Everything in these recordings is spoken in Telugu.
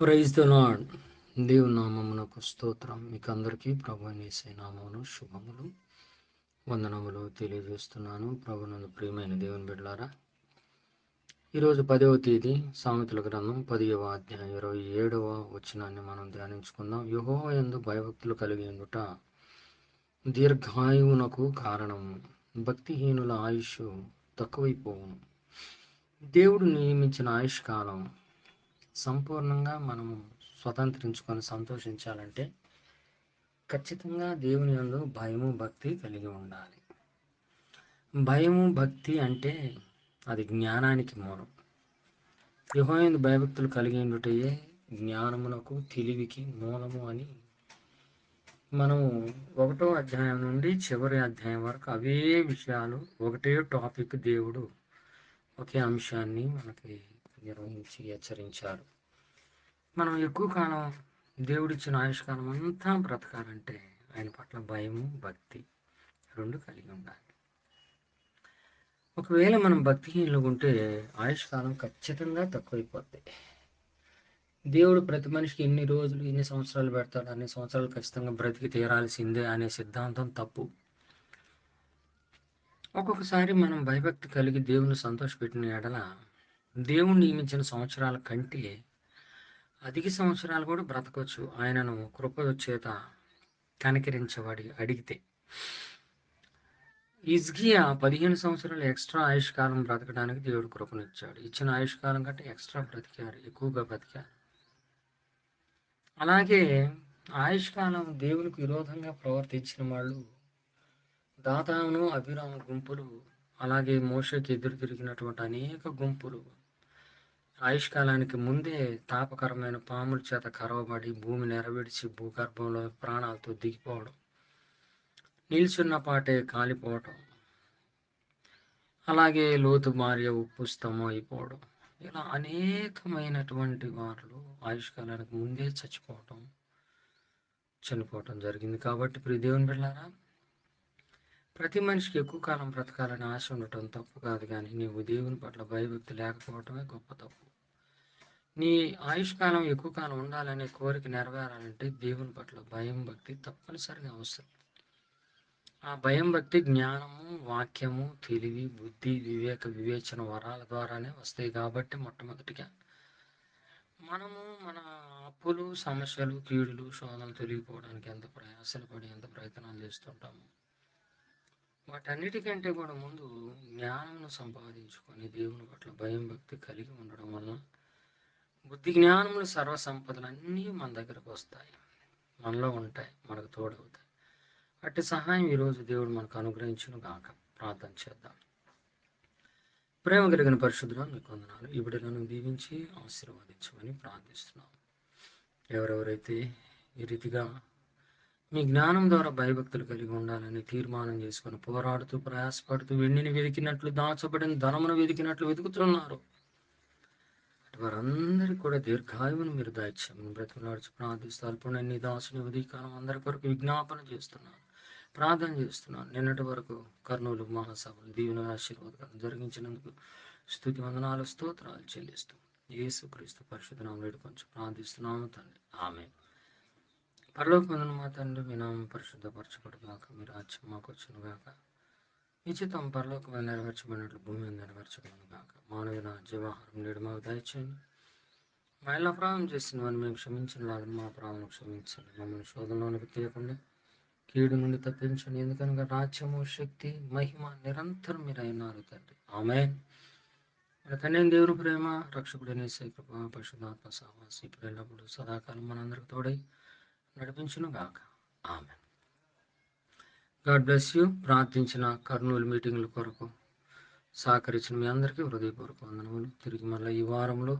Praise the lord. దేవుని నామమునకు స్తోత్రం. మీకు అందరికీ ప్రభు యేసయ్య నామమున శుభములు వందనములు తెలియజేస్తున్నాను. ప్రభునందు ప్రియమైన దేవుని బిడ్డలారా, ఈరోజు 10వ తేదీ సామెతల గ్రంథం 10వ అధ్యాయం 27వ వచనాన్ని మనం ధ్యానించుకుందాం. యెహోవా యందు భయభక్తులు కలిగి ఉండుట దీర్ఘాయువునకు కారణము, భక్తిహీనుల ఆయుష్ తక్కువైపోవును. దేవుడు నియమించిన ఆయుష్ కాలం సంపూర్ణంగా మనము స్వతంత్రించుకొని సంతోషించాలంటే ఖచ్చితంగా దేవుని యందు భయము భక్తి కలిగి ఉండాలి. భయము భక్తి అంటే అది జ్ఞానానికి మూలం. యెహోవా యందు భయభక్తులు కలిగి ఉండుటయే జ్ఞానమునకు తెలివికి మూలము అని మనము 1వ అధ్యాయం నుండి చివరి అధ్యాయం వరకు అవే విషయాలు, ఒకటే టాపిక్, దేవుడు ఒకే అంశాన్ని మనకి నిర్వహించి హెచ్చరించారు. మనం ఎక్కువ కాలం దేవుడిచ్చిన ఆయుష్కాలం అంతా బ్రతకాలంటే ఆయన పట్ల భయము భక్తి రెండు కలిగి ఉండాలి. ఒకవేళ మనం భక్తిహీనులుగా ఉంటే ఆయుష్కాలం ఖచ్చితంగా తక్కువైపోద్ది. దేవుడు ప్రతి మనిషికి ఎన్ని రోజులు ఎన్ని సంవత్సరాలు పెడతాడు, అన్ని సంవత్సరాలు ఖచ్చితంగా బ్రతికి తీరాల్సిందే అనే సిద్ధాంతం తప్పు. ఒక్కొక్కసారి మనం భయభక్తి కలిగి దేవుని సంతోషపెట్టిన ఎడల దేవుడు నియమించిన సంవత్సరాల కంటే అధిక సంవత్సరాలు కూడా బ్రతకొచ్చు, ఆయనను కృప చేత కనికరించబడి అడిగితే. హిజ్కియా 15 సంవత్సరాలు ఎక్స్ట్రా ఆయుష్కాలం బ్రతకడానికి దేవుడు కృపనిచ్చాడు. ఇచ్చిన ఆయుష్కాలం కంటే ఎక్స్ట్రా బ్రతికారు, ఎక్కువగా బ్రతికారు. అలాగే ఆయుష్కాలం దేవునికి విరోధంగా ప్రవర్తించిన వాళ్ళు, దాతాను అభిరామ గుంపులు, అలాగే మోషేకి ఎదురు తిరిగినటువంటి అనేక గుంపులు ఆయుష్కాలానికి ముందే తాపకరమైన పాముల చేత కరవబడి భూమి నెరవేర్చి భూగర్భంలో ప్రాణాలతో దిగిపోవడం, నిల్చున్న పాటే కాలిపోవడం, అలాగే లోతు భార్య ఉప్పు స్తంభం అయిపోవడం, ఇలా అనేకమైనటువంటి వారు ఆయుష్కాలానికి ముందే చనిపోవటం జరిగింది. కాబట్టి ప్రియ దేవుని బిడ్డలారా, ప్రతి మనిషికి ఎక్కువ కాలం బ్రతకాలని ఆశ ఉండటం తప్పు కాదు, కానీ నీవు దేవుని పట్ల భయభక్తి లేకపోవటమే గొప్ప తప్పు. నీ ఆయుష్కాలం ఎక్కువ కాలం ఉండాలనే కోరిక నెరవేరాలంటే దేవుని పట్ల భయం భక్తి తప్పనిసరిగా అవసరం. ఆ భయం భక్తి జ్ఞానము, వాక్యము, తెలివి, బుద్ధి, వివేక, వివేచన వరాల ద్వారానే వస్తాయి. కాబట్టి మొట్టమొదటిగా మనము మన అప్పులు, సమస్యలు, కీడులు, శోధనలు తొలగిపోవడానికి ఎంత ప్రయాసలు పడి ఎంత ప్రయత్నాలు చేస్తుంటాము, వాటన్నిటికంటే కూడా ముందు జ్ఞానమును సంపాదించుకొని దేవుని పట్ల భయం భక్తి కలిగి ఉండడం వల్ల బుద్ధి జ్ఞానములు సర్వ సంపదలు అన్నీ మన దగ్గరకు వస్తాయి, మనలో ఉంటాయి, మనకు తోడవుతాయి. అట్టి సహాయం ఈరోజు దేవుడు మనకు అనుగ్రహించును గాక. ప్రార్థన చేద్దాం. ప్రేమ కలిగిన పరిశుద్ధుడా, మీకు వందనాలు. ఈ బిడ్డలను దీవించి ఆశీర్వదించమని ప్రార్థిస్తున్నాం. ఎవరెవరైతే ఈ రీతిగా మీ జ్ఞానం ద్వారా భయభక్తులు కలిగి ఉండాలని తీర్మానం చేసుకొని పోరాడుతూ ప్రయాసపడుతూ వెండిని వెతికినట్లు దాచబడిన ధనమును వెతికినట్లు వెతుకుతున్నారు, వారందరికీ కూడా దీర్ఘాయువును మీరు దాయిచ్చామని బ్రతిమలాడుచు ప్రార్థిస్తూ అల్పుడైన నీ దాసుని ఉదయకాలం అందరి కొరకు విజ్ఞాపన చేస్తున్నాను, ప్రార్థన చేస్తున్నాను. నిన్నటి వరకు కర్నూలు మహాసభలు దీవెన ఆశీర్వాదాలు జరిగించినందుకు స్తుతి వందనాలు స్తోత్రాలు చెల్లిస్తూ యేసుక్రీస్తు పరిశుద్ధ నామములో వేడుకొంచు ప్రార్థిస్తున్నాము తండ్రి, ఆమేన్. పరలోకమందున్న మా తండ్రి, మీ నామం పరిశుద్ధపరచబడుగాక, మీ రాజ్యం మాకు వచ్చును గాక, మీ చిత్తం పరలోకమైన నెరవేర్చబడినట్లు భూమి మీద నెరవేర్చబడును గాక. మానవుల జీవాహారం నేడు మాకు దయచేయండి, మా ఎలా అపరాధం చేసిన వారిని మేము క్షమించిన వారిని మా అపరాధం క్షమించండి, మమ్మల్ని శోధనలోనికి తీయకుండా కీడు నుండి తప్పించండి. ఎందుకనగా రాజ్యము, శక్తి, మహిమ నిరంతరం మీరు అయినారు తండ్రి, ఆమేన్. మన తండ్రి దేవుని ప్రేమ, రక్షకుడైన యేసయ్య కృప, పరిశుద్ధాత్మ సహవాసం ఇప్పుడు ఎల్లప్పుడూ సదాకాలం మనందరికి తోడై నడిపించును గాక, ఆమేన్. God bless you. ప్రార్థించిన కర్నూలు మీటింగ్ల కొరకు సహకరించిన మీ అందరికీ హృదయపూర్వక వందనములు. తిరిగి మళ్ళీ ఈ వారంలో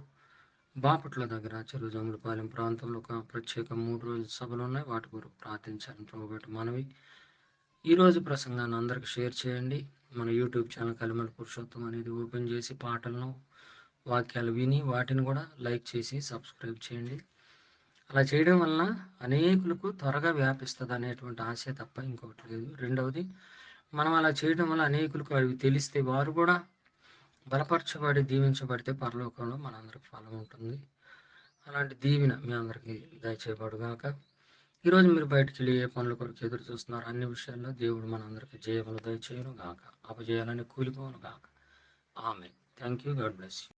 బాపట్ల దగ్గర చెరుజములపాలెం ప్రాంతంలో ఒక ప్రత్యేక 3 రోజుల సభలు ఉన్నాయి, వాటి కొరకు ప్రార్థించాలని ప్రభుబెట్టి మనవి. ఈరోజు ప్రసంగాన్ని అందరికి షేర్ చేయండి. మన యూట్యూబ్ ఛానల్ కలిమల పురుషోత్తం అనేది ఓపెన్ చేసి పాటలను, వాక్యాలు విని వాటిని కూడా లైక్ చేసి సబ్స్క్రైబ్ చేయండి. అలా చేయడం వలన అనేకులకు త్వరగా వ్యాపిస్తుంది అనేటువంటి ఆశ తప్ప ఇంకొకటి లేదు. రెండవది, మనం అలా చేయడం వల్ల అనేకులకు అవి తెలిస్తే వారు కూడా బలపరచబడి దీవించబడితే పరలోకంలో మనందరికి ఫలం ఉంటుంది. అలాంటి దీవెన మీ అందరికీ దయచేయబడుగాక. ఈరోజు మీరు బయటికి వెళ్ళి ఏ పనుల కొరకు ఎదురు చూస్తున్నారు, అన్ని విషయాల్లో దేవుడు మనందరికీ జయములు దయచేయను గాక, అపజయాలని కూలిపోను గాక. ఆమె. Thank you. God bless you.